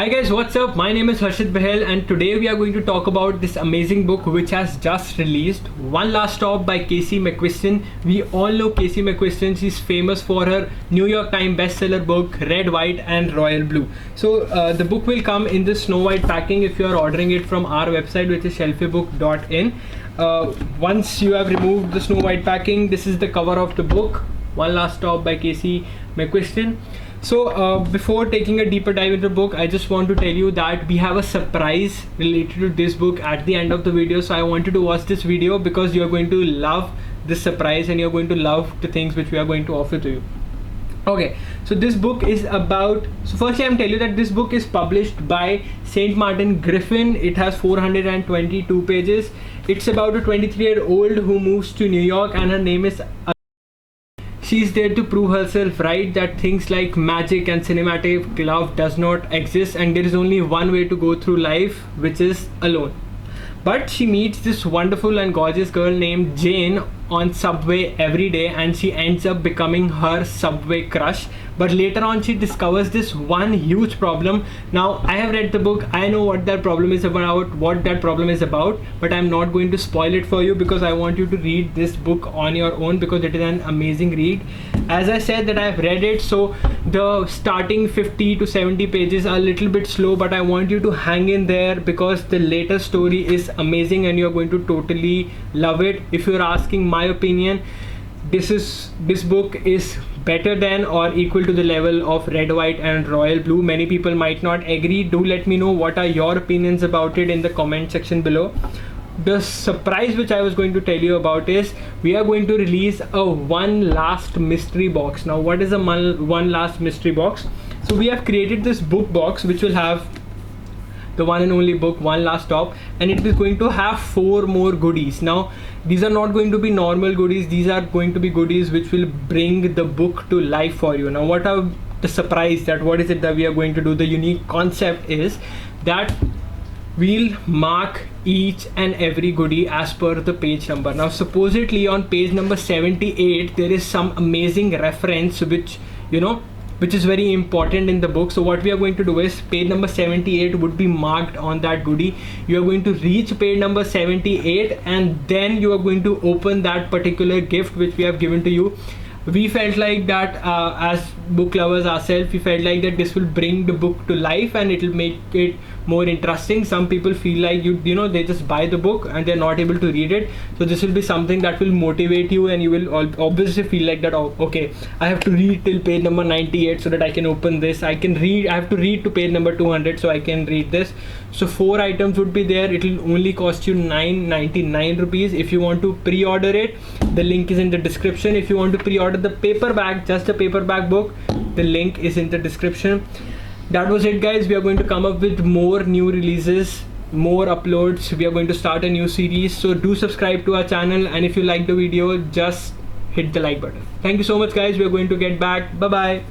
Hi guys, what's up? My name is Harshit Bahel and today we are going to talk about this amazing book which has just released, One Last Stop by Casey McQuiston. We all know Casey McQuiston. She's famous for her New York Times bestseller book Red, White and Royal Blue. So the book will come in this snow white packing if you are ordering it from our website, which is shelfebook.in. Once you have removed the snow white packing, this is the cover of the book, One Last Stop by Casey McQuiston. So before taking a deeper dive into the book, I just want to tell you that we have a surprise related to this book at the end of the video. So I want you to watch this video because you're going to love this surprise and you're going to love the things which we are going to offer to you. Okay, so this book is about, so firstly I'm telling you that this book is published by St. Martin Griffin. It has 422 pages. It's about a 23-year-old who moves to New York and her name is she's there to prove herself right, that things like magic and cinematic love does not exist and there is only one way to go through life, which is alone. But she meets this wonderful and gorgeous girl named Jane on subway every day and she ends up becoming her subway crush. But later on she discovers this one huge problem. Now I have read the book, I know what that problem is about, but I'm not going to spoil it for you because I want you to read this book on your own because it is an amazing read. As I said that I've read it, so the starting 50 to 70 pages are a little bit slow, but I want you to hang in there because the later story is amazing and you're going to totally love it. If you're asking my opinion, this book is better than or equal to the level of Red, White and Royal Blue. Many people might not agree. Do let me know what are your opinions about it in the comment section below. The surprise which I was going to tell you about is we are going to release a one last mystery box. Now what is a one last mystery box? So we have created this book box which will have the one and only book, One Last Stop, and it is going to have 4 more goodies. Now these are not going to be normal goodies, these are going to be goodies which will bring the book to life for you. Now what are the surprise, that what is it that we are going to do? The unique concept is that we'll mark each and every goodie as per the page number. Now supposedly on page number 78 there is some amazing reference which is very important in the book. So what we are going to do is page number 78 would be marked on that goodie. You are going to reach page number 78 and then you are going to open that particular gift which we have given to you. We felt like that as book lovers ourselves, we felt like that this will bring the book to life and it will make it more interesting. Some people feel like they just buy the book and they're not able to read it, so this will be something that will motivate you and you will obviously feel like that, oh, okay, I have to read till page number 98 so that I can open this. I have to read to page number 200 so I can read this. So 4 items would be there. It will only cost you 999 rupees. If you want to pre-order it, the link is in the description. If you want to pre-order the paperback, just a paperback book, the link is in the description. That was it guys. We are going to come up with more new releases, more uploads. We are going to start a new series, so do subscribe to our channel, and if you like the video, just hit the like button. Thank you so much guys. We are going to get back. Bye bye.